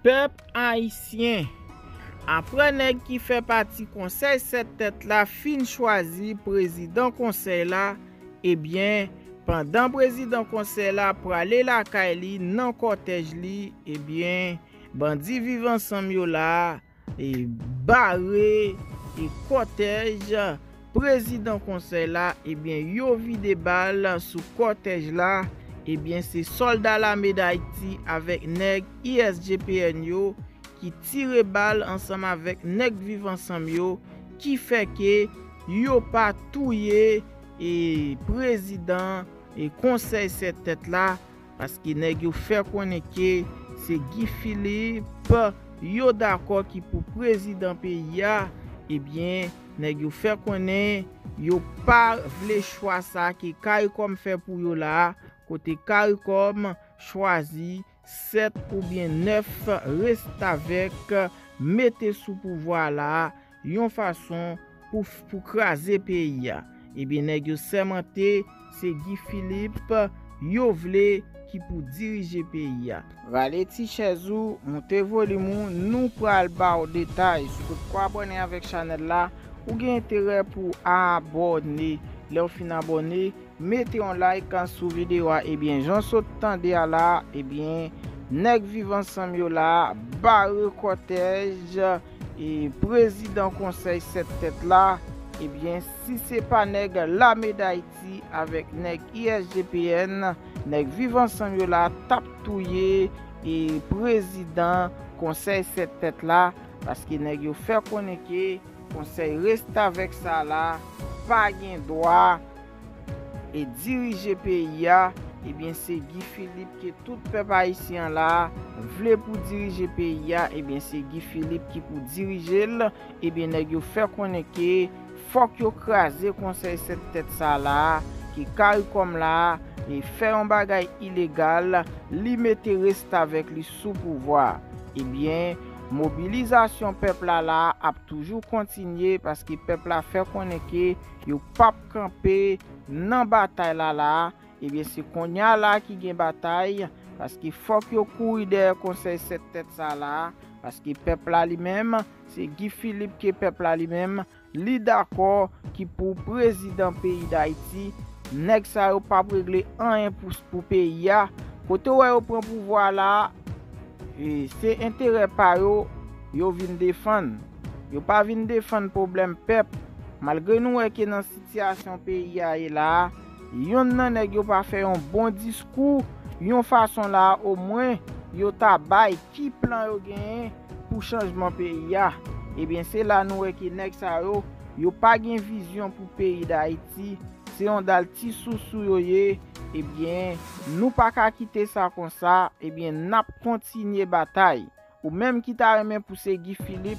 Peuple haïtien, après nèg qui fait partie conseil cette tête là fin choisi président conseil là, eh bien pendant président conseil là pour aller la Kaili nan cortège li, eh bien bandi vivant ensemble yo là et barré et cortège président conseil là, eh bien yo vide balle sous cortège là. Eh bien, c'est soldats l'armée d'Haïti avec nèg ISGPN yo qui tire balle ensemble avec nèg vivant ensemble yo qui fait que yo pas touye et président et conseil cette tête là parce que nèg yo fait connaître que c'est Guy Philippe yo d'accord qui pour président pays a. Eh bien, nèg yo fait connaître yo pas vle choix ça qui CARICOM fait pour yo là. Côté CARICOM choisi 7 ou bien 9 reste avec mettez sous pouvoir là yon façon pour craser pays. Et bien nèg yo sermenté c'est Guy Philippe yo vle qui pour diriger pays. Rale ti chezou monte volume nous pral ba au détail sur quoi abonner avec channel là ou gen intérêt pour abonner. Là fin abonné, mettez un like sous vidéo et bien j'en saute tendez à là et bien nèg vivant ensemble yo là barre cortège et président conseil cette tête là et bien si c'est pas nèg l'armée d'Haïti avec nèg ISGPN nèg vivant ensemble yo là tap touyer et président conseil cette tête là parce que nèg yo fait connaître que conseil reste avec ça là pas gain droit et diriger pays a. Eh bien c'est Guy Philippe que tout peuple haïtien là voulait pour diriger pays a. Eh bien c'est Guy Philippe qui pour diriger et bien nèg yo fait connaître que faut que yo craser conseil cette tête ça là qui CARICOM là et faire un bagage illégal li mette reste avec lui sous pouvoir. Eh bien mobilisation peuple là a toujours continué parce que peuple a fait connaître que yo pas camper dans bataille là et bien c'est qu'on y a là qui gagne bataille parce qu'il faut que yo courir derrière conseil cette tête ça là parce que peuple là lui-même c'est Guy Philippe que peuple là lui-même li d'accord qui pour président pays d'Haïti nèg ça yo pas régler rien pour pays a côté où yo prend pouvoir là. Et c'est intérêt par yo vinn défendre. Yo pas vinn défendre problème peuple. Malgré nous que dans situation pays est là, yon nan nèg yo pas fait un bon discours, yon façon là au moins yo ta bay qui plan yo gen pour changement pays a. Et bien c'est là nous que nèg sa yo pas gen vision pour pays d'Haïti. C'est on dal ti sous yo ye. Eh bien, nous pas qu'à quitter ça comme ça, eh bien, n'a continuer bataille. Ou même qui t'a remis pousser Guy Philippe,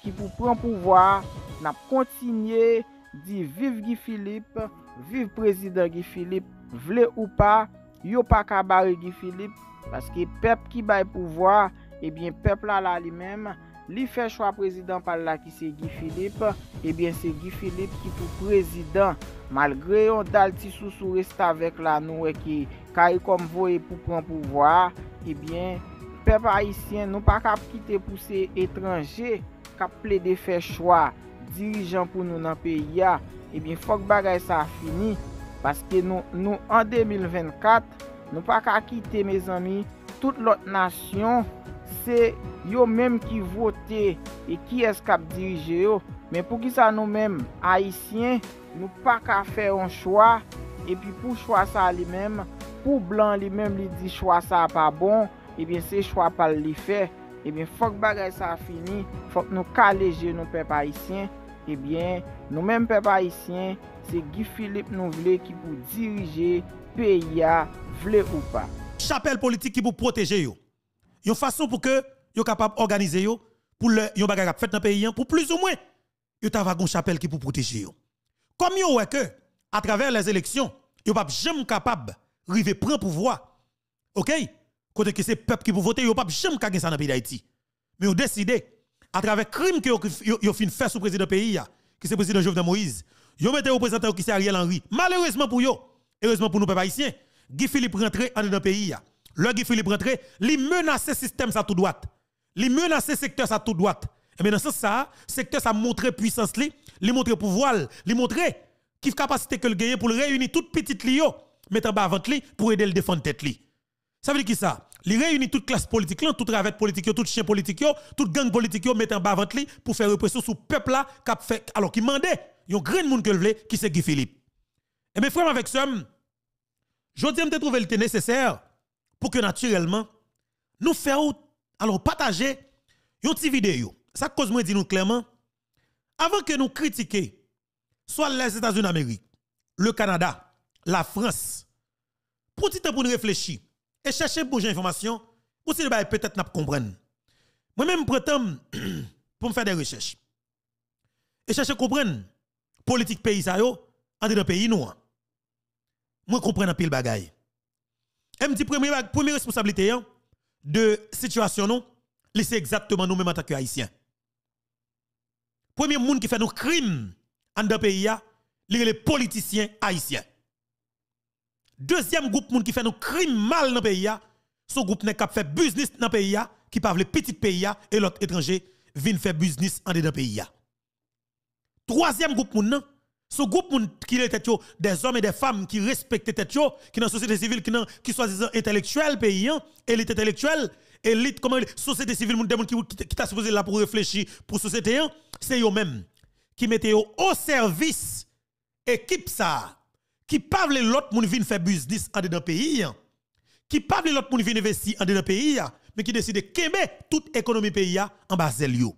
qui pour prendre pouvoir, n'a continuer dit vive Guy Philippe, vive président Guy Philippe, vle ou pas, yo pas qu'à barrer Guy Philippe, parce que peuple qui bail pouvoir, eh bien, peuple là lui-même, li fait choix président par là qui c'est Guy Philippe, eh bien, c'est Guy Philippe qui pour président. Malgré on dal ti sous reste avec la nous qui CARICOM voye pour prendre pouvoir, eh bien peuple haïtien nous pas cap quitter pour ces étrangers cap plaider faire choix dirigeant pour nous dans pays a. Eh bien faut que bagay ça fini parce que nous en 2024 nous pas qu'à quitter mes amis toute l'autre nation c'est yo même qui voter et qui est cap diriger yo. Mais pour qui ça nous même haïtiens nous pas qu'à faire un choix et puis pour choix ça lui-même pour blanc lui-même lui dit choix ça pas bon et bien c'est choix pas le faire et bien faut que bagay ça fini faut que nous caléger nos peuple haïtien et bien nous même peuple haïtien c'est Guy Philippe nous voulons qui pour diriger pays a vle ou pas chapelle politique qui pour protéger yo une façon pour que yo capable organiser yo pour le yon bagay fait dans pays pour plus ou moins yo ta va gon chapelle qui pour protéger yo. Comme yo ouais que à travers les élections, yo pas jamais capable river prendre pouvoir. OK? Côté que c'est peuple qui pour voter, yo pas jamais ka gen ça dans pays d'Haïti. Mais yo décidé à travers crime que yo fin faire sous président pays qui c'est président Jovenel Moïse. Yo mette représentant qui c'est Ariel Henry. Malheureusement pour yo, heureusement pour nous peuple haïtien, Guy Philippe rentré en dans le pays. Le Guy Philippe rentré, il menace le système ça tout droit. Il menace le secteur ça tout droit. Et bien dans ce sens ça, secteur ça montre puissance il montre pouvoir, il montre qui capacité que le gagne pour réunir toute petite lio, mettre en bas vente li pour aider le défendre tête li. Ça veut dire qui ça? Il réunit toute classe politique là, toute ravette politique, tout chien politique, toute gang politique mettre en bas vente li pour faire répression sur peuple là qui fait alors qui mandait yon grand monde que le vle qui c'est Guy Philippe. Et mes frères avec ça, je dis me trouver le nécessaire pour que naturellement nous fassions alors partager une petite vidéo. Ça cause moi dit nous clairement avant que nous critiquions soit les États-Unis d'Amérique, le Canada, la France, pour petit temps pour nous réfléchir et chercher pour des informations, pour si peut-être n'a pas comprendre. Moi-même prétends pour me faire des recherches et chercher comprendre politique pays ça yo en dans pays nous. Moi comprendre un pile bagaille. Et me dit première responsabilité de situation non, c'est exactement nous mêmes en tant que haïtiens. Premier monde qui fait nos crimes en dans pays les politiciens haïtiens. Deuxième groupe monde qui fait nos crimes mal dans pays son groupe n'est qui fait business dans pays qui parle les petits pays et l'autre étranger viennent faire business en dans pays. Troisième groupe monde ce groupe qui est des hommes et des femmes qui respectent tête qui dans la société civile qui soi-disant intellectuel pays élite intellectuelle élite comment société civile qui t'a supposé là pour réfléchir pour société c'est eux même qui mettent au service équipe ça qui pas vle l'autre monde vinn faire business en dedans pays qui pas vle l'autre monde vinn investir en dedans pays mais qui décide de kembe toute économie pays en bas yo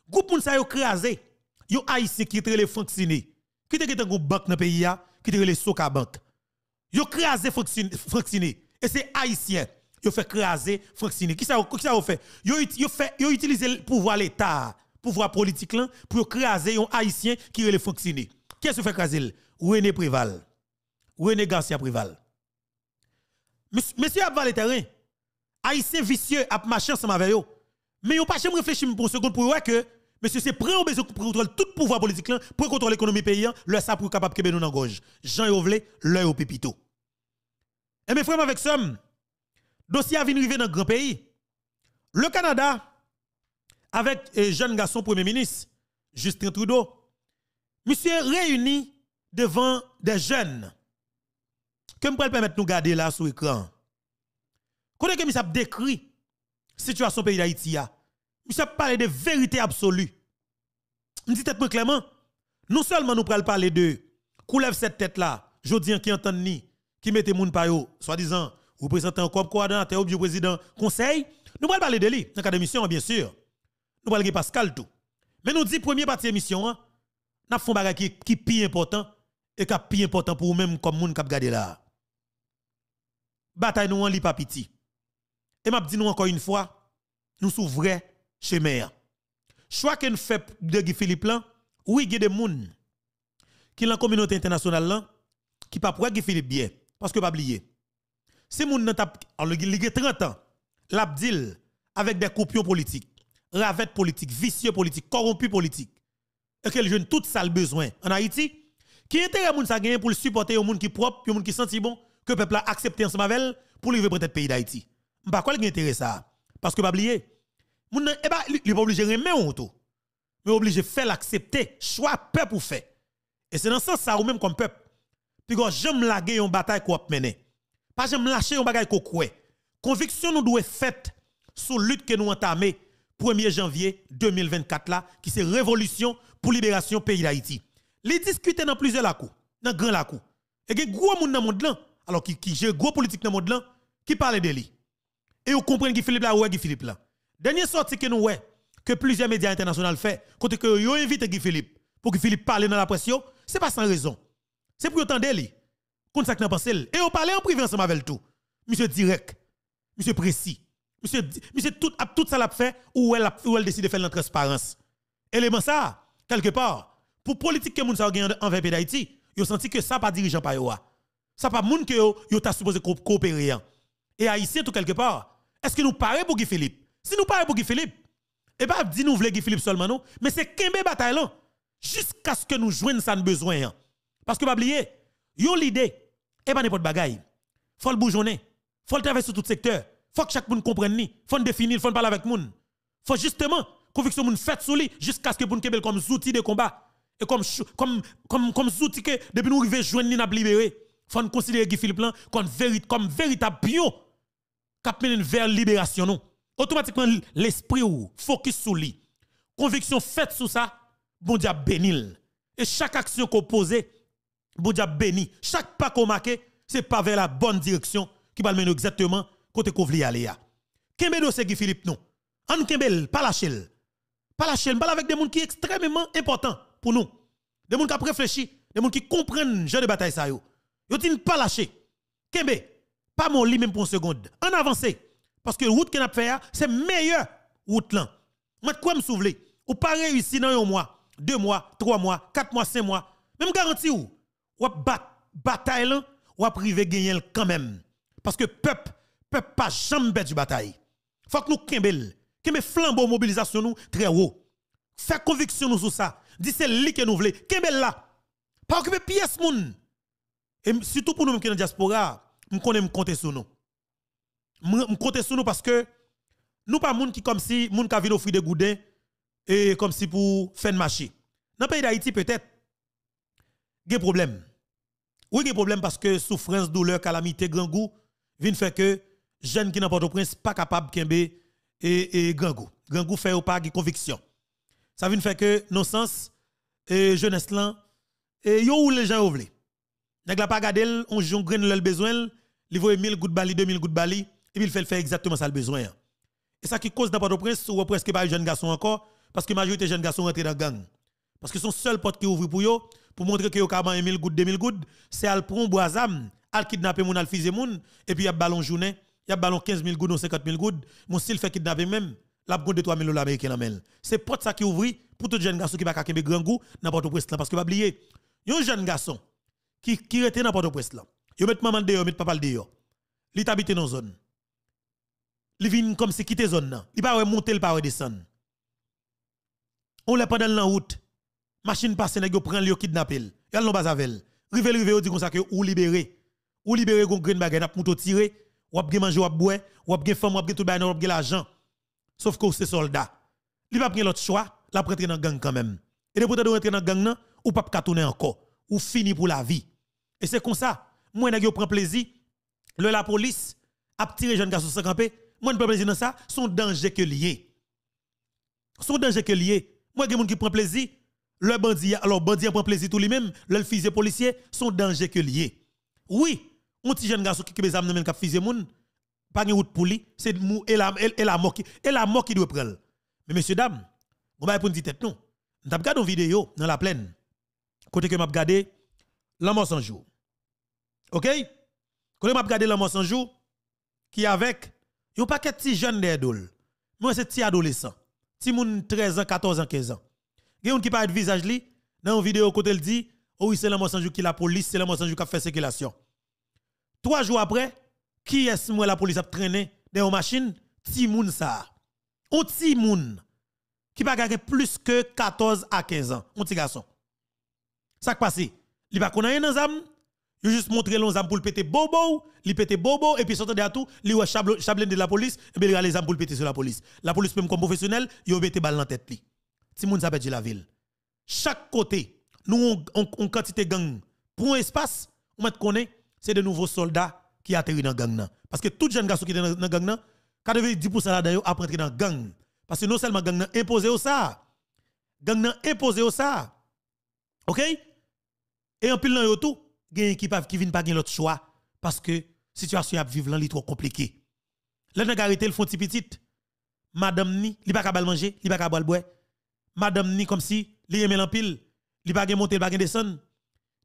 groupe moun ça yo crasé yo haïtien qui tré les fonctionner qui te gen un banque dans pays qui te les Soka banque yo crasé fonctionner et c'est haïtien yo fait craser fonctionner qui ça fait yo utiliser le pouvoir l'état pouvoir politique là pour craser un haïtien qui les fonctionner qui est-ce fait craser René Préval René Garcia Préval monsieur a le terrain haïtien vicieux a marché ensemble avec yo mais yo pas jamais réfléchir pour une seconde pour voir que monsieur c'est prend besoin pour contrôler tout pouvoir politique là pour contrôler l'économie paysan le ça pour capable que nous dans gorge Jean Yovle l'œil au pépito et mes frères avec ça dossier a vinn river dans grand pays le Canada avec jeune garçon premier ministre Justin Trudeau monsieur réuni devant des jeunes que me permettre nous garder là sur écran quand que monsieur a décrit situation pays d'Haïti monsieur a parlé de vérité absolue me dit tête clairement non seulement nous pral parler de coulève cette tête là jodi qui entend ni qui mette moun pa yo soi-disant représentant comme coordonnateur ou bien président conseil nous pral parler de lui dans cadre d'émission bien sûr nous pral Pascal tout mais nous dit premier partie émission n'a font bagay qui plus important et qui plus important pour même comme moun k'ap gade là bataille nous en li pas petit et m'a dit nous encore une fois nous sou vrai chemin choix que nous fait de Guy Philippe là oui il y a des moun qui dans la communauté internationale là qui pas pour Guy Philippe bien parce que pas oublier c'est moun nan t'a il 30 ans l'abdil avec des coupions politiques ravette politique vicieux politique corrompu politique et que le jeune tout ça le besoin en Haïti qui intérêt moun ça gagner pour le supporter au monde qui propre au monde qui senti bon que peuple a accepté ensemble avec pour livrer peut-être pays d'Haïti pas quoi intérêt ça parce que pas oublier moun et ba il pas obligé remettre honte mais obligé faire l'accepter choix peuple pour faire et c'est dans ce sens ça ou même comme peuple puis quand j'aime laguer une bataille qu'on mener pas j'aime lâcher une bagaille qu'on croit conviction nous doit faite sous lutte que nous entamé 1er janvier 2024 là qui c'est révolution pour libération pays d'Haïti les discuter dans plusieurs lacou dans grand lacou et que gros monde dans monde là alors qui j'ai gros politique dans monde là qui parle de lui et vous comprenez Guy Philippe là ouais Guy Philippe là dernière sortie que nous ouais que plusieurs médias internationaux fait côté que yo invite Guy Philippe pour que Philippe parle dans la presse c'est pas sans raison c'est pour entendre lui comme ça que n'a pensé et on parler en privé ensemble avec tout monsieur direct monsieur précis monsieur tout ça l'a fait ou elle décide de faire la transparence élément ça quelque part pour politique que moun sa gagne envers pays d'Haïti yo senti que ça pas dirigeant pa yo ça pas moun que yo t'a supposé coopérer et haïtien tout quelque part est-ce que nous paraît pour Guy Philippe si nous paraît pour Guy Philippe et pas dit nous voulons Guy Philippe seulement non mais c'est kembe bataille là jusqu'à ce que nous joignent ça besoin parce que pas oublier yon l'idée et pas n'importe bagaille faut le bourgeonner, faut le travailler sur tout secteur, faut que chaque monde comprenne ni, faut le définir, faut le parler avec monde. Faut justement conviction moun fait sous lui jusqu'à ce que pour nous comme outil de combat et comme outil que depuis nous arriver joindre ni n'a libéré, faut nous considérer Guy Philippe là comme véritable pion qui mène vers libération non. Automatiquement l'esprit ou focus sur lui. Conviction faite sur ça, bon Dieu bénil. Et chaque action qu'on pose, bon Dieu béni. Chaque pas qu'on marque, c'est pas vers la bonne direction qui va mener exactement côté qu'on veut aller. Kembe dossier Guy Philippe non. An Kembel, pas lâcher. Pas lâcher, parle avec des gens qui sont extrêmement importants pour nous. Des gens qui ont réfléchi, des gens qui comprennent le jeu de bataille ça yo. Yo dit pas lâcher. Kembe, pas mon lit même pour une seconde. En avancé parce que la route qu'on a fait c'est meilleure route là. Moi quoi me souvenir ou pas réussi dans un mois, 2 mois, 3 mois, 4 mois, 5 mois. Même garantie ou bataille là, ou privé gagner quand même. Parce que peuple pas jamais battre bataille. Faut que nous Kembel flambeau mobilisation nous très haut. Fait conviction nous sur ça. Dis c'est lui que nous voulons. Kembel là. Pas occuper pièce moun. Et surtout pour nous qui dans diaspora, nous connaissons compter sur nous. Nous compter sur nous parce que nous pas moun qui comme si moun ka vinn offrir des goudins et comme si pour faire marché. Dans le pays d'Haïti peut-être des problèmes. Oui, des problèmes parce que souffrance, douleur, calamité, grand goût vient faire que jeunes qui n'ont pas de prince pas capable kembe et grand goût. Grand goût fait ou pas de conviction. Ça vient faire que non sens et jeunesse là et yo ou les gens ou vle. Nèg la pas garder on joue grain le besoin, il voit 1000 gouttes bali, 2000 gouttes bali et puis il fait exactement ça le besoin. Et ça qui cause dans Port-au-Prince ou presque pas jeune garçon encore parce que majorité jeunes garçons rentrent dans gang. Parce que son seul porte qui ouvre pour yo pour montrer que yo ka 1000 gouttes, 2000 gouttes, c'est al prendre boisam, al kidnapper moun, al fiser moun et puis y a ballon journée, y a ballon 15 000 gouttes ou 50 000 gouttes, mon style fait kidnapper même, la gonde de 3 000 $ américains en mel. C'est porte ça qui ouvre pour tout jeune garçon qui va ka kembe grand goût dans Port-au-Prince parce que pas oublier, yon jeune garçon qui était dans Port-au-Prince là. Yo met maman dehors, met papa dehors. Li t'habite dans zone. Li vient comme si quitter zone là. Il pas monter, il pas descendre. On l'a pas dans la route. Machine passe nèg yo prend li yo kidnapper. Yal non bas avec. Rive dit comme ça que ou libérer. Ou libérer gon grain bagay n'a mouto tirer, ou ap gen manger ou ap boire, ou ap gen femme, ou ap gen tout bagay, ou ap gen l'argent. Sauf que c'est soldat. Li pas gen l'autre choix, la prendre dans gang quand même. Et depuis de rentrer dans gang nan, ou pas ka tourner encore, ou fini pour la vie. Et c'est comme ça, moi nèg yo prend plaisir, la police a tiré jeune garçon sans camper, moi ne prend plaisir dans ça, son danger que lié. Son danger que lié. Moi gen moun qui prend plaisir, le bandit alors bandit prend plaisir tout lui-même, le fusil policier, son danger que lié. Oui, un petit jeune garçon qui des armes même qui fusil moun, pas de route pour lui, c'est la mort qui doit prendre. Mais messieurs dames, on va pour une petite tête non. On t'a regardé une vidéo dans la plaine. Côté que m'a regardé l'homme sans jour. OK? Côté m'a regardé l'homme sans jour qui avec un paquet de petits jeunes d'adol. Moi c'est petit adolescent. Ti moun 13 ans, 14 ans, 15 ans. Il y a un qui parle de visage li dans une vidéo côté il dit oh oui c'est l'homme sans jour qui la police, c'est l'homme sans jour qui a fait circulation. 3 jours après, qui est-ce moi la police a traîné dans une machine? Ti moun ça. Un ti moun qui pas gagner plus que 14 à 15 ans. Un petit garçon. Ça qui passe, il va connaître dans zam, il juste montrer l'on zam pour le péter bobo, il péter bobo et puis sortir de tout, il ouais chablin de la police et bien il a les zam pour le péter sur la police. La police même comme professionnel, il a pété balle dans tête li. Ti moun ça pète la ville. Chaque côté, nous on quantité gang pour un espace, on met connaît, c'est de nouveaux soldats qui atterri dans gang nan. Parce que tout jeune garçon qui est dans gang nan, 90% là-dedans a rentré dans gang. Parce que non seulement gang nan imposé au ça. Gang nan imposé au ça. OK? Et en pile nan yo tout, gen qui vinn pas gen l'autre choix parce que situation a vivre lan li trop compliqué. Là nan arrêté le font ti petite. Madame ni, li pas capable manger, li pas capable boire. Madame ni comme si li aimé en pile, li pas gen monter, pas gen descendre.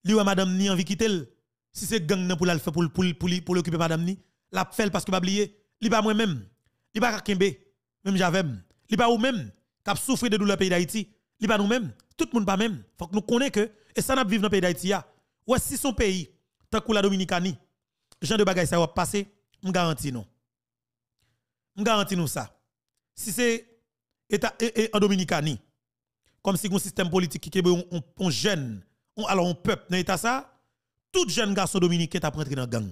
Li ou madame ni envie quitter. Si c'est gang nan pour la faire pour l'occuper madame ni, la fait parce que pas oublier, li pas moi même. Li pas kembe, même j'avais. Li pas ou même qui souffre de douleur pays d'Haïti. Li pas nous même, tout le monde pas même. Faut que nous connaissons que et ça n'a vivre dans le pays d'Haïti ya. Ou si son pays tant que la Dominicanie, genre de bagaille ça va passer, me garantis non. Me garantis nous ça. Si c'est état en Dominicanie comme si un système politique qui on jeune, alors on peuple dans état ça, tout jeune garçon dominicain t'a rentré dans gang.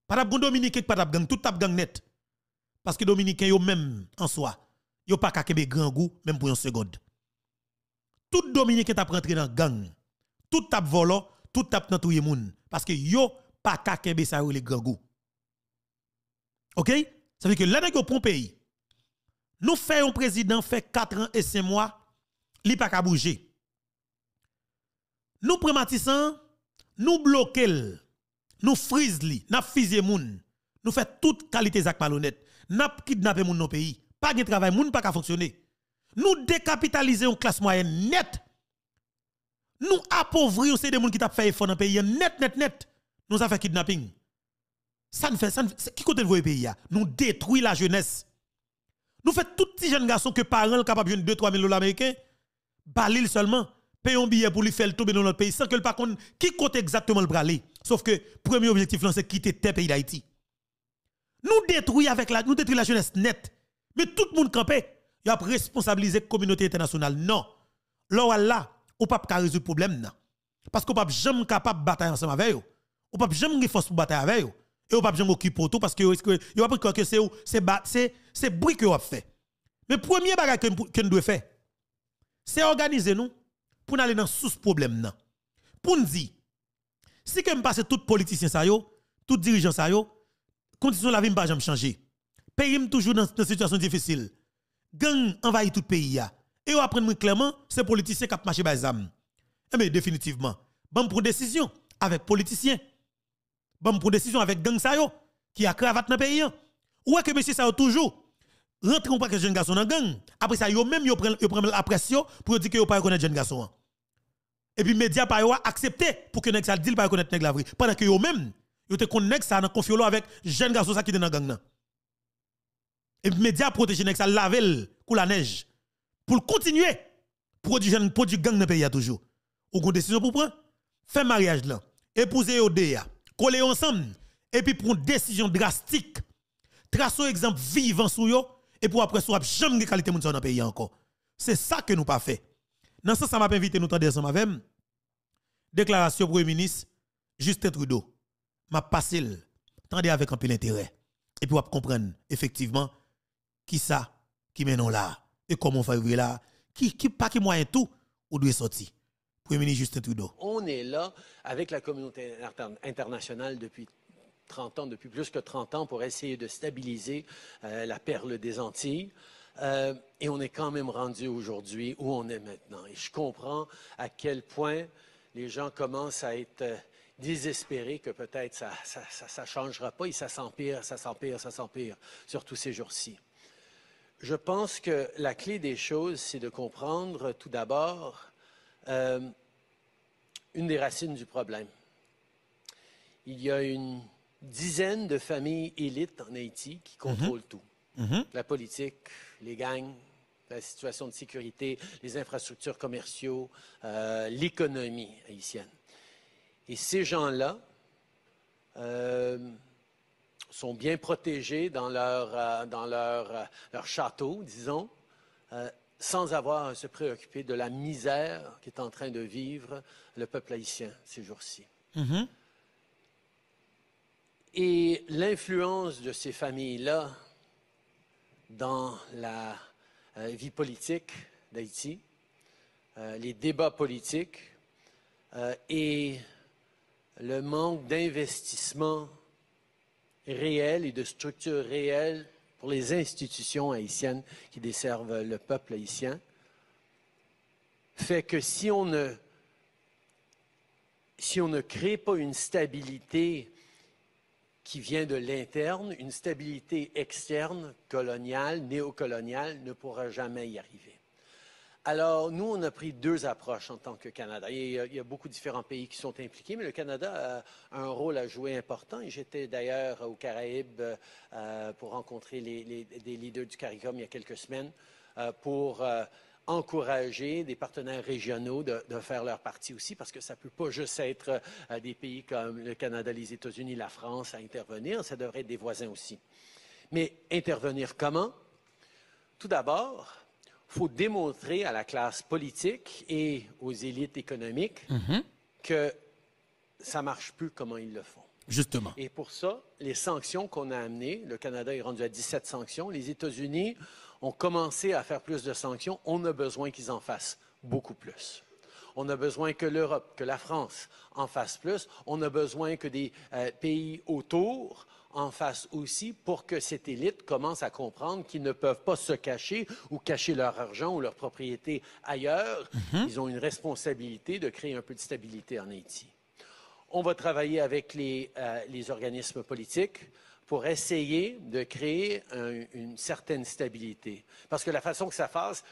Pas de Dominicain, pas de gang, tout tap gang net. Parce que Dominicain, yo même en soi, yo pas qu'à kebe grand goût, même pour une seconde. Tout Dominicain tap rentré dans gang. Tout tap volant, tout tap dans tout le monde. Parce que yo pas qu'à kebe ça les grand goût. OK? Ça veut dire que là, dans le pays, nous faisons un président fait 4 ans et 5 mois, il pas qu'à bouger. Nous prématissons, nous bloquons, nous frise li, nous fusillons moun, nous faisons toute qualité d'acte malhonnête, nous kidnappons moun dans le pays, pas de travail, moun pas qu'à fonctionner. Nous décapitalisons une classe moyenne net. Nous appauvrir ces gens qui t'a fait effort dans le pays net. Nous avons fait kidnapping. Ça ne fait qui côté de pays là? Nous détruisons la jeunesse. Nous faisons tout petit jeune garçon que parents capable de 2-3 000 $ américains, balil seulement, paye un billet pour lui faire le tomber dans notre pays sans que le par contre qui compte exactement le braler. Sauf que premier objectif là c'est quitter tes pays d'Haïti. Nous détruisons la jeunesse nette. Mais tout le monde campé, il a responsabilisé la communauté internationale. Non. Là, on ne peut pas résoudre le problème. Parce qu'on ne peut pas jamais capable de batailler ensemble avec eux. On ne peut pas jamais force pour batailler avec eux. Et on ne peut pas jamais occuper tout parce que vous avez pris que c'est bruit que vous avez fait. Mais le premier bagage que nous devons faire, c'est organiser nous pour aller dans sous problème. Pour nous dire, si que me passe tout politicien, tout dirigeant, condition de la vie ne va jamais changer. Pays toujours dans une situation difficile. Gang envahit tout le pays. Et on apprend clairement, c'est politiciens qui ont marché par les âmes. Mais définitivement, bon pour décision avec politiciens. Bon pour décision avec gang qui a cravate dans le pays. Ou est que monsieur ça toujours rentre un paquet de jeunes garçons dans gang. Après ça, yo même yo prend la pression pour dire que yo pas reconnaître jeunes garçons. Et puis médias pas yo accepter pour que nèg ça dit pas reconnaître nèg la vraie. Pendant que yo même yo te connecte ça dans confiolo avec jeunes garçons ça qui dans gang nan. Et puis médias protéger nèg ça lavel pour la neige. Pour continuer produire gang dans pays toujours. Ou une décision pour prendre, faire mariage là, épouser yo déa, coller ensemble et puis prendre une décision drastique. Tracer un exemple vivant sur yo et pour après soit jamais de qualité moun dans le pays encore. C'est ça que nous pas fait. Dans ça m'a invité nous tendre ensemble avec déclaration premier ministre Justin Trudeau. M'a passé tendez avec un peu d'intérêt et puis on va comprendre effectivement qui ça qui mène là et comment on fait là qui pas qui moyen tout ou doit sortir. Premier ministre Justin Trudeau. On est là avec la communauté internationale depuis 30 ans, depuis plus que 30 ans, pour essayer de stabiliser la perle des Antilles. Et on est quand même rendu aujourd'hui où on est maintenant. Et je comprends à quel point les gens commencent à être désespérés que peut-être ça changera pas et ça s'empire, surtout ces jours-ci. Je pense que la clé des choses, c'est de comprendre tout d'abord une des racines du problème. Il y a une dizaine de familles élites en Haïti qui contrôlent tout. La politique, les gangs, la situation de sécurité, les infrastructures commerciales, l'économie haïtienne. Et ces gens-là sont bien protégés dans leur château, disons, sans avoir à se préoccuper de la misère qu'est en train de vivre le peuple haïtien ces jours-ci. Et l'influence de ces familles-là dans la vie politique d'Haïti, les débats politiques et le manque d'investissement réel et de structures réelles pour les institutions haïtiennes qui desservent le peuple haïtien, fait que si on ne crée pas une stabilité qui vient de l'interne, une stabilité externe, coloniale, néocoloniale, ne pourra jamais y arriver. Alors, nous, on a pris deux approches en tant que Canada. Il y a beaucoup de différents pays qui sont impliqués, mais le Canada a un rôle à jouer important. Et j'étais d'ailleurs aux Caraïbes pour rencontrer des leaders du CARICOM il y a quelques semaines pour encourager des partenaires régionaux de faire leur partie aussi, parce que ça ne peut pas juste être des pays comme le Canada, les États-Unis, la France à intervenir, ça devrait être des voisins aussi. Mais intervenir comment? Tout d'abord, il faut démontrer à la classe politique et aux élites économiques que ça ne marche plus comment ils le font. Justement. Et pour ça, les sanctions qu'on a amenées, le Canada est rendu à 17 sanctions, les États-Unis ont commencé à faire plus de sanctions. On a besoin qu'ils en fassent beaucoup plus. On a besoin que l'Europe, que la France en fassent plus. On a besoin que des pays autour en fassent aussi pour que cette élite commence à comprendre qu'ils ne peuvent pas se cacher ou cacher leur argent ou leur propriété ailleurs. Ils ont une responsabilité de créer un peu de stabilité en Haïti. On va travailler avec les organismes politiques pour essayer de créer une certaine stabilité. Parce que la façon que ça fasse,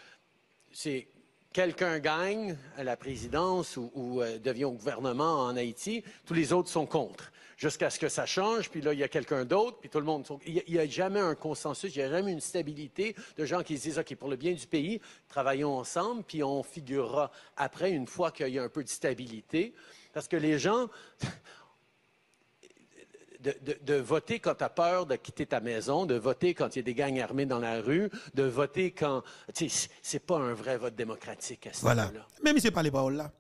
c'est quelqu'un gagne à la présidence ou devient au gouvernement en Haïti, tous les autres sont contre. Jusqu'à ce que ça change, puis là, il y a quelqu'un d'autre, puis tout le monde... Il n'y a jamais un consensus, il n'y a jamais une stabilité de gens qui se disent, OK, pour le bien du pays, travaillons ensemble, puis on figurera après, une fois qu'il y a un peu de stabilité. Parce que les gens, de voter quand tu as peur de quitter ta maison, de voter quand il y a des gangs armés dans la rue, de voter quand... Tu sais, c'est pas un vrai vote démocratique à ce niveau-là. Voilà. Même si ce n'est pas les paroles là.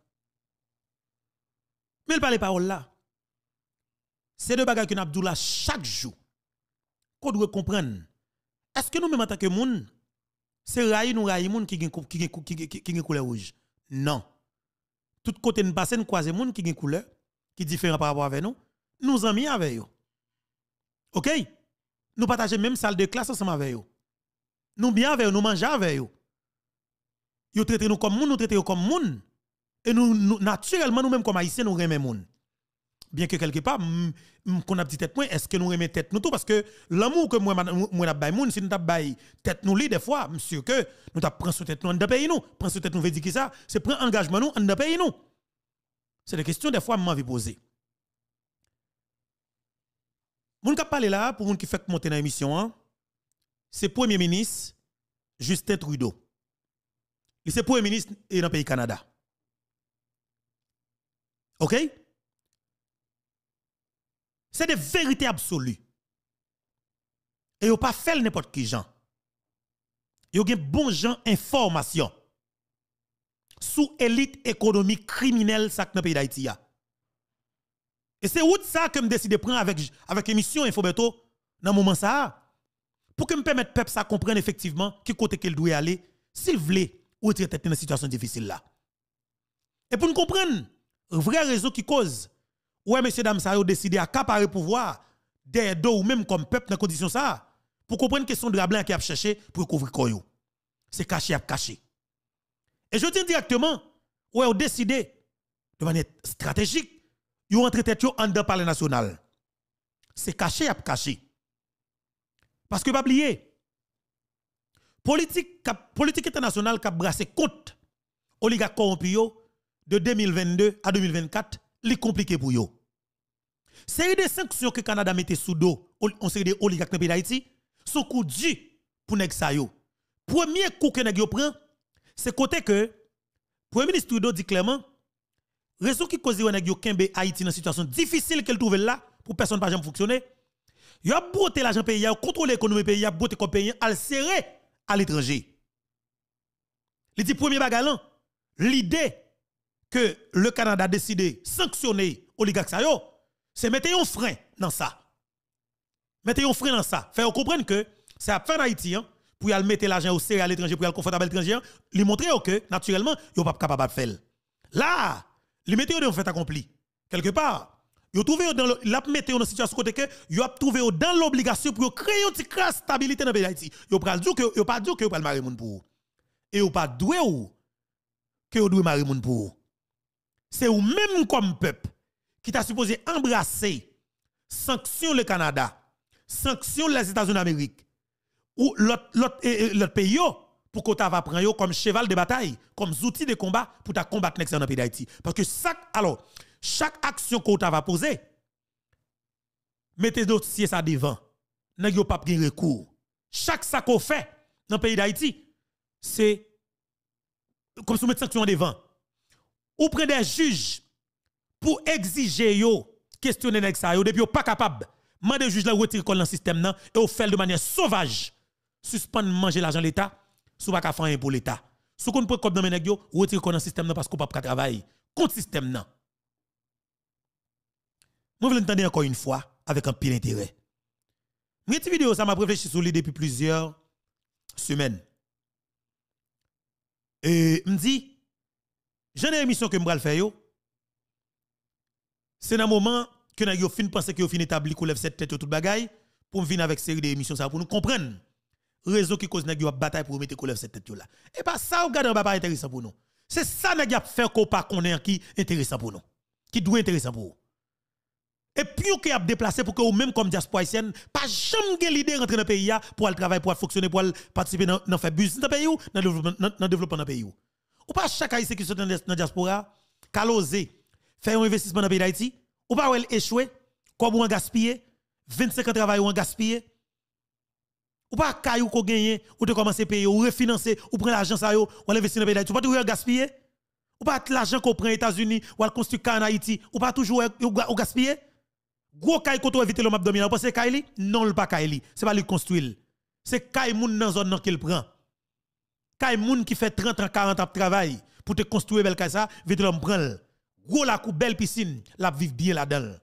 Mais pas les paroles là. C'est deux bagages que nous avons là chaque jour. Qu'on doit comprendre. Est-ce que nous, même en tant que monde, c'est raï nous raï moun qui gen couleur rouge? Non. Tout côté nous passe nous croiser moun qui gen couleur qui différent par rapport avec nous. Nous amis avec eux. OK? Nous partageons même salle de classe ensemble avec eux. Nous bien avec eux, nous mangeons avec eux. Ils traitent nous comme moun, nous traitons comme moun. Et nous naturellement nous même comme haïtiens nous aimons moun. Bien que quelque part qu'on a dit tête moi, est-ce que nous aimons tête nous tout parce que l'amour que moi n'a pas moun si nous t'a bail tête nous li des fois, monsieur que nous t'a prend sur tête nous en pays nous, prend sur tête nous veut dire qui ça, c'est prendre engagement nous en pays nous. C'est des questions des fois m'envie poser. Moun qui parler là pour moun qui fait monter dans l'émission hein, c'est Premier ministre Justin Trudeau. Il c'est Premier ministre dans le pays Canada. OK? C'est des vérités absolues. Et vous pas fait n'importe qui gens. Vous avez bon gens information sous élite économique criminelle ça dans le pays d'Haïti. Et c'est où ça que je décide de prendre avec l'émission Infobeto dans le moment ça pour que me permettre peuple ça comprendre effectivement qui côté qu'il doit aller s'il veut ou être dans une situation difficile là. Et pour nous comprendre vrai raison qui cause ouais monsieur dame ça a décidé à accaparer pouvoir des dos ou même comme peuple dans condition ça pour comprendre question de la blanc qui a cherché pour couvrir koyo. C'est caché à caché. Et je dis directement ouais on décidé de manière stratégique yo rentre tête yo en dedans parler national. C'est caché à caché. Parce que pas oublier politique internationale qui a brassé compte oligarque corrompu de 2022 à 2024, li compliqué pour yo. Série de sanctions que Canada mettait sous dos on série de oligarques dans le pays d'Haïti, son coup dû pour nèg sa yo. Premier coup que nèg yo prend, c'est côté que Premier ministre Trudeau dit clairement raison qui cause nèg yo kembe Haïti dans situation difficile qu'elle trouve là pour personne pas jamais fonctionner. Yo a broté l'argent pays, yo contrôler l'économie pays, yo a broté comme pays al serrer à l'étranger. Il dit premier bagalan, l'idée que le Canada a décidé de sanctionner oligarques sa yo, c'est mettre un frein dans ça. Mettez un frein dans ça. Faire comprendre que c'est à faire en Haïti hein, pour y mettre l'argent au serré à l'étranger pour y aller confortable à l'étranger, lui montrer que naturellement, yo pas capable de faire. Là, les mettez en fait accompli. Quelque part, yo trouvé dans la mettez dans situation côté que yo a trouvé dans l'obligation pour créer une petite stabilité dans le pays d'Haïti. Yo pral dire que yo pas dire que yo pas marier moun pour. Et yo pas doué ou que yo doué marier moun pour. C'est ou même comme peuple qui t'a supposé embrasser sanction le Canada, sanction les États-Unis d'Amérique ou l'autre pays pour qu'on va prendre comme cheval de bataille, comme outil de combat pour ta combattre dans le pays d'Haïti. Parce que chaque action qu'on va poser, mettez dossier ça devant, n'a pas de recours. Chaque ça qu'on fait dans le pays d'Haïti, c'est comme si on met sanction devant. Ou prend des juges pour exiger yo questionner nèg sa yo depuis yo pas capable mandé juge la retire dans le système nan et ou fait de manière sauvage suspendre manger l'argent l'état sous pas ka faire rien pour l'état sous qu'on peut comme dans nèg yo retire dans le système nan parce qu'on pas travailler contre système nan Moi, je veux l'entendre encore une fois avec un pile intérêt. Cette vidéo, ça m'a réfléchi sur lui depuis plusieurs semaines. Et me dit, j'ai une émission que je vais faire. C'est un moment que nous avons fini penser que nous fin établi qu'on lève cette tête toute bagaille pour venir avec série d'émissions ça pour nous comprendre raison qui cause nous avons bataille pour mettre qu'on lève cette tête là. Et pas ça regarde pas intéressant pour nous. C'est ça nous avons fait qu'on pas connaître qui intéressant pour nous. Qui doit intéressant pour nous. Et puis on a déplacé pour que vous même comme diaspora haïtienne pas jamais l'idée de rentrer dans le pays pour aller travailler pour fonctionner pour participer dans faire business dans le pays ou dans le développement dans le pays ou pas chaque haïtien qui sont dans la diaspora qu'a osé faire un investissement dans le pays d'Haïti ou pas échouer comme on gaspiller 25 ans de travail ou on gaspiller ou pas caillou qu'on gagner ou de commencer à payer ou refinancer ou prendre l'argent ça yo ou investir dans le pays d'Haïti ou pas toujours gaspiller ou pas l'argent qu'on prend aux États-Unis ou à construire en Haïti ou pas toujours ou gaspiller. Gros kay koto éviter le map dominant parce que Kaili non le pas Kaili c'est pas lui construire c'est kay moun dans zone qu'il prend kay moun qui fait 30 ans 40 ans de travail pour te construire bel kay ça vite l'homme prend gros la coupe belle piscine la vivre bien là-dedans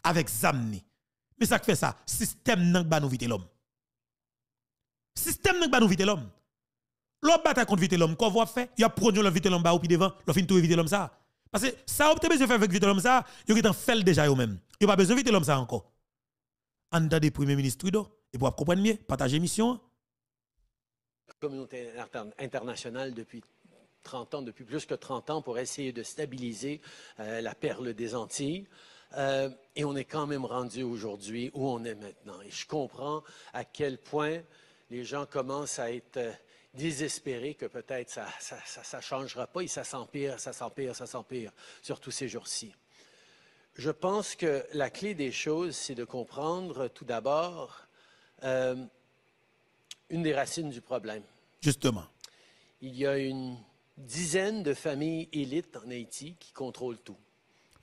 avec zamni mais ça qui fait ça système nan ba nous vite l'homme système nan ba nous vite l'homme l'homme bataille contre vite l'homme quoi va faire il a produit le vite l'homme ba ou puis devant le fin tout éviter l'homme ça parce que ça obtient besoin faire avec vite l'homme ça yo qui t'en fait déjà yo même il pas besoin vite l'homme ça encore. En tant que Premier ministre Trudeau, et pour comprendre mieux, partager mission. La communauté internationale depuis 30 ans, depuis plus que 30 ans, pour essayer de stabiliser la perle des Antilles. Et on est quand même rendu aujourd'hui où on est maintenant. Et je comprends à quel point les gens commencent à être désespérés que peut-être ça changera pas et ça s'empire, surtout ces jours-ci. Je pense que la clé des choses, c'est de comprendre tout d'abord une des racines du problème. Justement. Il y a une dizaine de familles élites en Haïti qui contrôlent tout.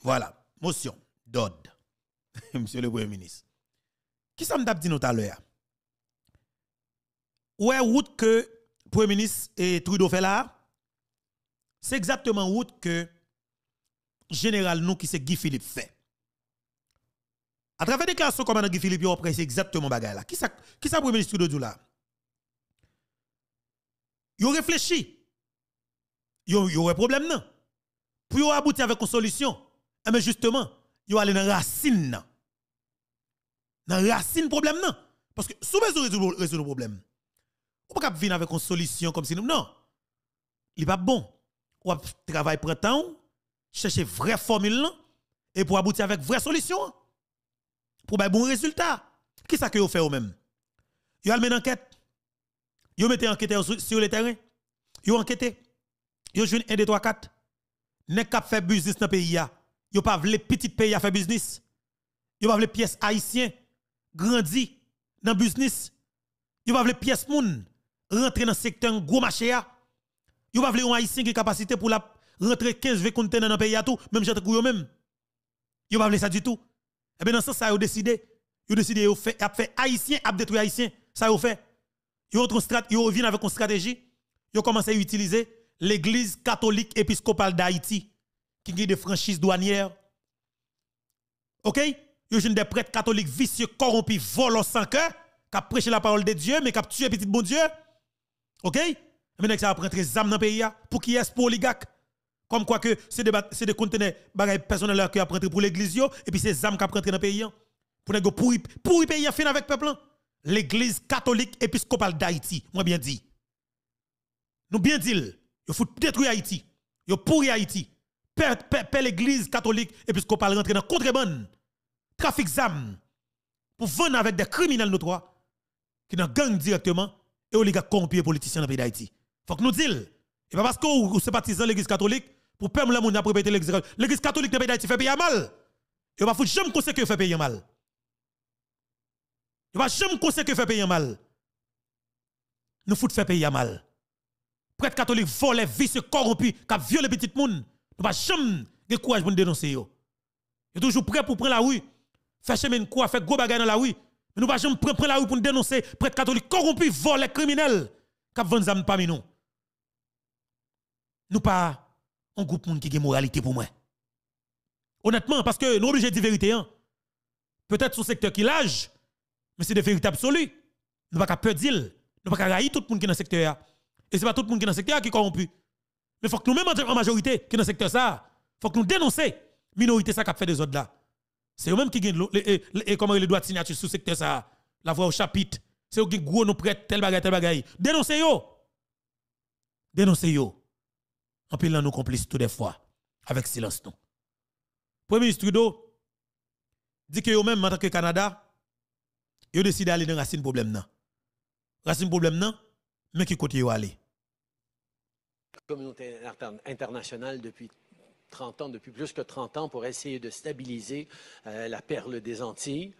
Voilà. Motion. D'ordre. Monsieur le Premier ministre. Qui ça me dit nous tout à l'heure? Ouais, route que le Premier ministre et Trudeau fait là, c'est exactement route que général nous qui c'est Guy Philippe fait. À travers des déclarations comme Guy Philippe, après c'est exactement bagay là. Qui ça Premier ministre Trudeau là? Yo réfléchi. Yo un problème non. Pour yo aboutir avec une solution. Mais justement, yo aller dans racine nan. Dans racine problème non. Parce que sous besoin résoudre le problème. On pas venir avec une solution comme si nous non. Il pas bon. On travaille prend temps, chercher vraie formule et pour aboutir avec vraie solution. Pour un bon résultat. Qui ça que vous fait vous même? Vous avez une enquête. Vous mettez enquêteur sur le terrain. Vous enquêtez. Vous jouez 1, 2, 3, 4. N'est qu'à faire business dans le pays. Vous pas les petits pays à faire business. Vous pas les pièces haïtiennes grandir dans le business. Vous pas les pièces moun rentrer dans le secteur gros marché. Vous pas les haïtiens qui capacité pour la rentrer 15-20 conteneurs dans le pays à tout. Même j'ai kou même. Vous pas ça du tout. Et bien dans ce sens, ça, vous décidé de faire haïtien, à détruire haïtien. Ça, vous fait. Vous revenez avec une stratégie. Vous commencez à utiliser l'église catholique épiscopale d'Haïti, qui a des franchises douanières. OK? Vous avez des prêtres catholiques vicieux, corrompus, volants sans cœur, qui prêchent la parole de Dieu, mais qui tuent petit bon Dieu. OK? Maintenant, ça va prendre des âmes dans le pays pour qui est pour oligarque. Comme quoi que c'est des conteneurs personnels qui apprennent pour l'église et puis c'est âmes qui apprennent dans le pays pour ne pourri pays fin avec le peuple. L'église catholique épiscopale d'Haïti, moi bien dit. Nous bien dit, il faut détruire Haïti. Il pourri Haïti. Père l'église catholique épiscopale rentrer dans contrebande, trafic d'armes pour vendre avec des criminels notoires qui dans gang directement et oligarques corrompus et politiciens dans le pays d'Haïti. Faut que nous disions, et pas parce que vous sympathisez de l'église catholique pour permettre les gens de répéter l'église catholique. L'église catholique dans le pays d'Haïti fait payer mal. Et on va foutre jamais conseiller que fait payer mal. On va jamais conseiller que fait payer mal. Nous fout faire payer mal. Prêtre catholique volent, vicieux, corrompus, qui violent les petites moun. Nous va jamais avoir courage pour nous dénoncer yo. Nous toujours prêt pour prendre la rue. Faire chemin quoi, faire gros bagaille dans la rue. Mais nous va jamais prendre la rue pour nous dénoncer prêtre catholique corrompu, volent, criminels, qui vendent des armes parmi nous. Nous pas un groupe monde qui a moralité pour moi. Honnêtement, parce que nous obligés de dire vérité. Hein. Peut-être son secteur qui l'âge, mais c'est de vérité absolue. Nous ne pouvons pas dire, nous ne pouvons pas railler tout le monde qui est dans le secteur. Et ce n'est pas tout le monde qui est dans le secteur qui est corrompu. Mais il faut que nous-mêmes, en majorité, qui est dans le secteur, il faut que nous dénoncions la minorité qui a fait des autres là. C'est eux-mêmes qui gagnent les droits de signature sous le secteur, ça, la voix au chapitre. C'est eux qui gros nous prêtent tel bagaille. Dénoncez-yo. Dénoncez-yo. En pile, nous complices tout des fois, avec silence. Non. Premier ministre Trudeau dit que eux-mêmes, en tant que Canada, ils ont décidé d'aller dans racine problème. Racine problème, mais qui côté aller? La communauté internationale depuis 30 ans, depuis plus que 30 ans, pour essayer de stabiliser la perle des Antilles.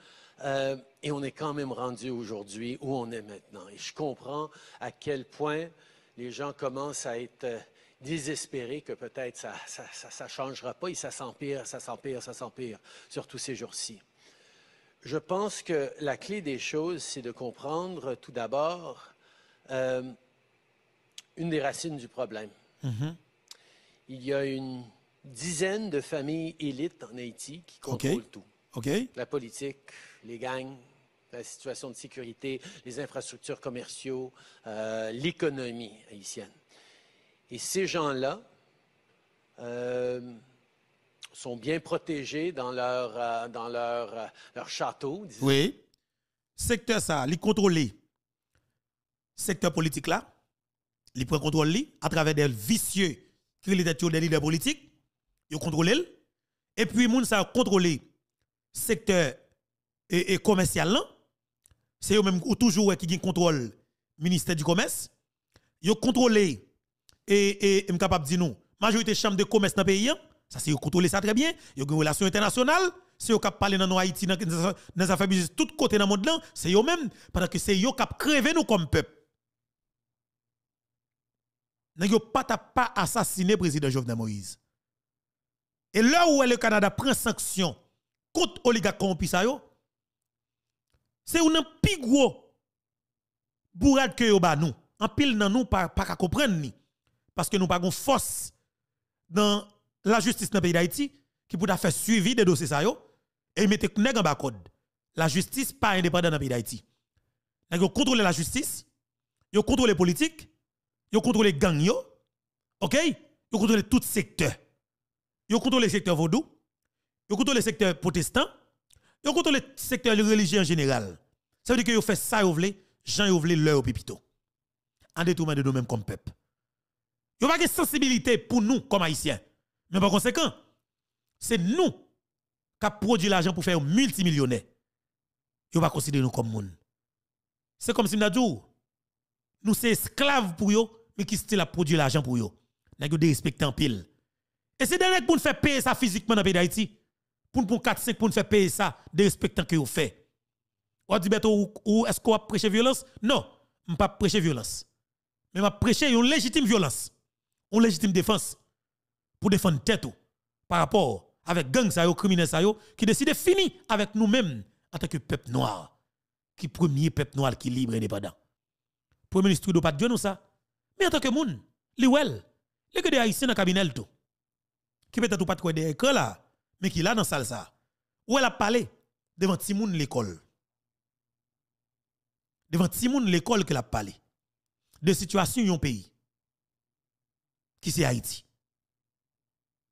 Et on est quand même rendu aujourd'hui où on est maintenant. Et je comprends à quel point les gens commencent à être désespérés que peut-être ça changera pas et ça s'empire, surtout ces jours-ci. Je pense que la clé des choses, c'est de comprendre tout d'abord une des racines du problème. Il y a une dizaine de familles élites en Haïti qui contrôlent tout. La politique, les gangs, la situation de sécurité, les infrastructures commerciales, l'économie haïtienne. Et ces gens-là sont bien protégés dans leur château. Disons. Oui. Secteur ça, il contrôle. Secteur politique là, il prend contrôle à travers des vicieux qui sont des leaders politiques. Ils contrôlent. Et puis, moun ça contrôler secteur et commercial là. C'est eux même toujours qui contrôle ministère du commerce. Ils contrôlent et suis capable de dire nous, majorité chambre de commerce dans le pays, ça c'est contrôler ça très bien. Ils ont une relation internationale. C'est eux qui parlent dans Haïti, dans les affaires business, tout côté dans le monde, c'est eux même, parce que c'est eux qui crevé nous comme peuple. Ils n'ont pas assassiné le président Jovenel Moïse. Et là où le Canada prend sanction contre l'oligarque corrompu, c'est un plus gros bourrade que yo ba nous. En pile nan nous pas comprendre ni. Parce que nous pas gon force dans la justice dans le pays d'Haïti qui pour faire suivi des dossiers ça yo et mettre nèg en bas code. La justice pas indépendante dans le pays d'Haïti. Yo contrôler la justice, yo contrôler la politique, yo contrôler gang yo. OK? Yo contrôler tout secteur. Yo contrôler le secteur vaudou, yo contrôler le secteur protestant, yo contrôler le secteur religieux en général. Ça veut dire que yo fait ça yo vle, Jean yo vle leur pipito. En détournement de nous-mêmes comme peuple. Yo pas de sensibilité pour nous comme haïtiens. Mais par conséquent, c'est nous qui produit l'argent pour faire multimillionnaire. Yo pas considérer nous comme monde. C'est comme si nous nous c'est esclaves pour yo, mais qui style a produit l'argent pour yo. N'a yo de respecter en pile. Et c'est dernier pour nous faire payer ça physiquement dans le pays d'Haïti. Pour 4-5 pour nous faire payer ça de respectant que vous fait. Ou dit ou est-ce qu'on va prêcher violence? Non, je ne pas prêcher violence. Mais je prêcher une légitime violence. Une légitime défense pour défendre tête par rapport avec gang ça yo criminel ça yo qui décide de finir avec nous-mêmes en tant que peuple noir qui premier peuple noir qui libre et indépendant. Premier ministre Trudeau pas de nous ça. Mais en tant que moun, li wel, les que des haïtiens dans cabinet tout. Qui peut-être ou pas de des écoles là, mais qui là dans salle ça. Où elle a parlé devant Timoun l'école. Devant Timoun l'école qu'elle a parlé de situation yon pays qui c'est Haïti.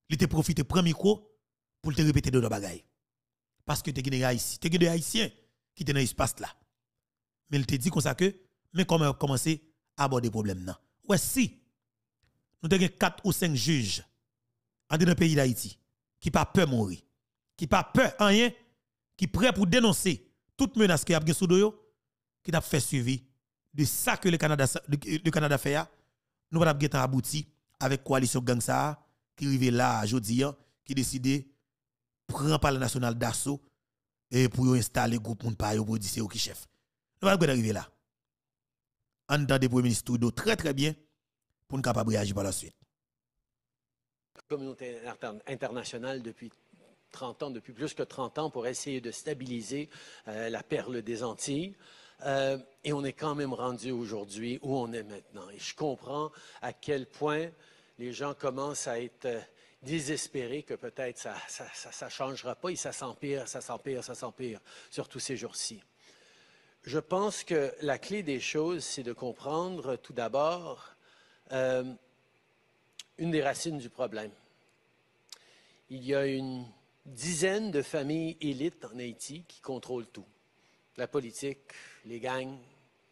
Il te profité premier micro pour te répéter de bagaille. Parce que tu es des Haïtiens qui étaient dans l'espace là. Mais il te dit comme ça que mais comment commencer à aborder le problème là. Ouais si nous avons 4 ou 5 juges dans le pays d'Haïti qui pas peur mourir, qui pas peur rien, qui prêt pour dénoncer toute menace qui a bien sous yo, qui t'a fait suivi de ça que le Canada fait, nous va bien abouti avec coalition gang ça qui arrive là aujourd'hui qui décide prendre par le national d'assaut et pour installer groupe moun pa yo pour dire c'est qui chef. Nous va arriver là. En temps de premier ministre Trudeau très très bien pour nous capable réagir par la suite. La communauté internationale depuis 30 ans, depuis plus que 30 ans, pour essayer de stabiliser la perle des Antilles. Et on est quand même rendu aujourd'hui où on est maintenant. Et je comprends à quel point les gens commencent à être désespéré que peut-être ça ne changera pas et ça s'empire surtout ces jours-ci. Je pense que la clé des choses, c'est de comprendre tout d'abord une des racines du problème. Il y a une dizaine de familles élites en Haïti qui contrôlent tout. La politique, les gangs,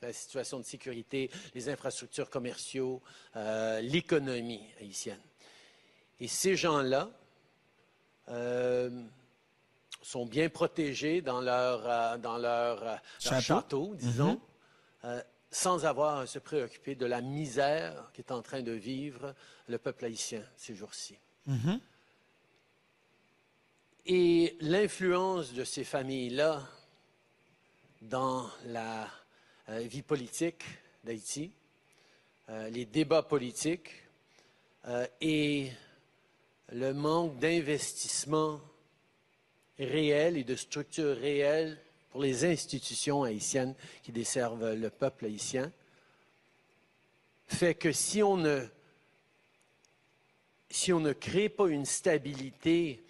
la situation de sécurité, les infrastructures commerciales, l'économie haïtienne. Et ces gens-là sont bien protégés dans leur château, disons, sans avoir à se préoccuper de la misère qu'est en train de vivre le peuple haïtien ces jours-ci. Et l'influence de ces familles-là dans la vie politique d'Haïti, les débats politiques et le manque d'investissement réel et de structures réelles pour les institutions haïtiennes qui desservent le peuple haïtien, fait que si on ne crée pas une stabilité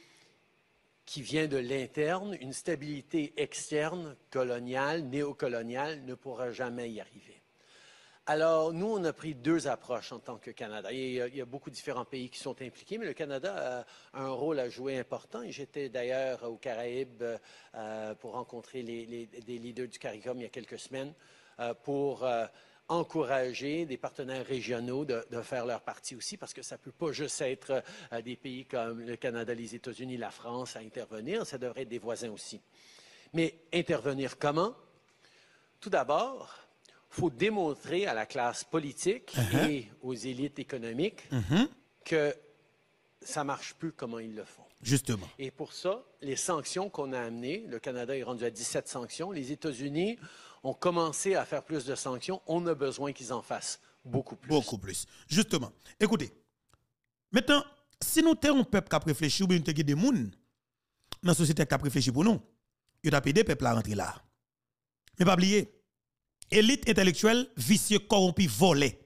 qui vient de l'interne, une stabilité externe, coloniale, néocoloniale, ne pourra jamais y arriver. Alors, nous, on a pris deux approches en tant que Canada. Il y a beaucoup de différents pays qui sont impliqués, mais le Canada a un rôle à jouer important. Et j'étais d'ailleurs aux Caraïbes pour rencontrer des leaders du CARICOM il y a quelques semaines pour encourager des partenaires régionaux de faire leur partie aussi, parce que ça ne peut pas juste être des pays comme le Canada, les États-Unis, la France à intervenir, ça devrait être des voisins aussi. Mais intervenir comment? Tout d'abord, il faut démontrer à la classe politique et aux élites économiques que ça ne marche plus comment ils le font. Justement. Et pour ça, les sanctions qu'on a amenées, le Canada est rendu à 17 sanctions, les États-Unis ont commencé à faire plus de sanctions, on a besoin qu'ils en fassent beaucoup plus. Beaucoup plus. Justement. Écoutez, maintenant, si nous avons un peuple qui a réfléchi, ou bien nous avons des gens dans la société qui a réfléchi pour nous, il y a des peuples à rentrer là. Mais pas oublier, élite intellectuelle, vicieux, corrompu, volé.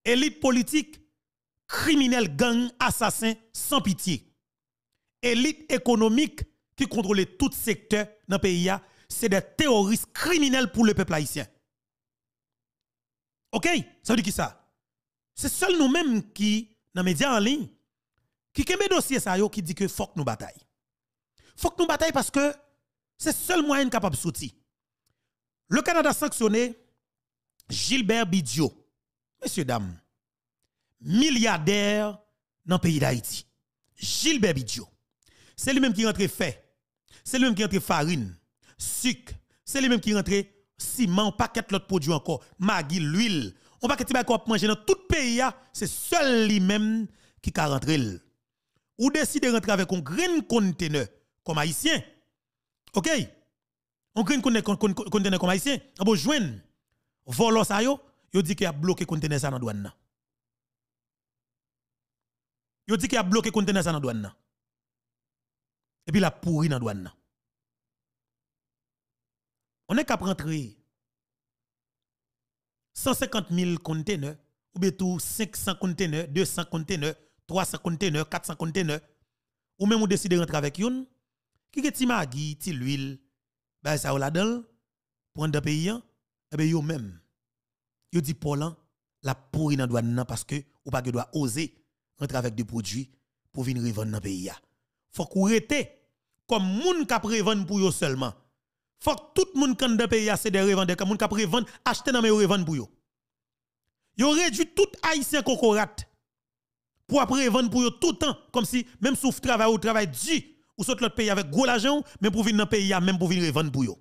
Élite politique, criminel, gang, assassin, sans pitié. Élite économique qui contrôle tout secteur dans le pays, c'est des terroristes criminels pour le peuple haïtien. OK? Ça veut dire qui ça? C'est seul nous-mêmes qui, dans les médias en ligne, qui ont un dossier ça qui dit que faut que nous bataille. Faut que nous bataille parce que c'est seul moyen capable de sortir. Le Canada a sanctionné Gilbert Bidjo, messieurs, dames, milliardaire dans le pays d'Haïti. Gilbert Bidjo. C'est lui-même qui rentre fait. C'est lui-même qui rentre farine, sucre. C'est lui-même qui rentre ciment, paquet l'autre produit encore, maggi, l'huile. On va que encore manger dans tout le pays, c'est seul lui-même qui a rentré. Ou décide de rentrer avec un grand conteneur comme haïtien. OK? On green conteneur comme haïtien, on va joindre volant ça yo dit qu'il a bloqué conteneur ça dans douane. Yo dit qu'il a bloqué conteneur ça dans douane. Et puis la pourri dans douane. On est capable rentrer 150 000 conteneurs ou bien tout 500 conteneurs, 200 conteneurs, 300 conteneurs, 400 conteneurs ou même on décide de rentrer avec yon qui est ti maggi, ti l'huile ben ça ou la dedans prendre dans pays et ben yo même yo dit Paulan la pourri dans douane parce que ou pas que doit oser rentrer avec des produits pour venir revendre dans pays. Faut qu'on rete comme moun ka revendre pour yo seulement. Faut que tout moun kan dans pays c'est des revendeurs comme moun ka revendre acheter dans mais revendre pour yo. Yo réduit tout haïtien kokorat pour après revendre pour yo tout le temps comme si même souffre travail ou travail dit ou saute l'autre pays avec gros l'argent mais pour venir dans pays même pour venir revendre pour yo.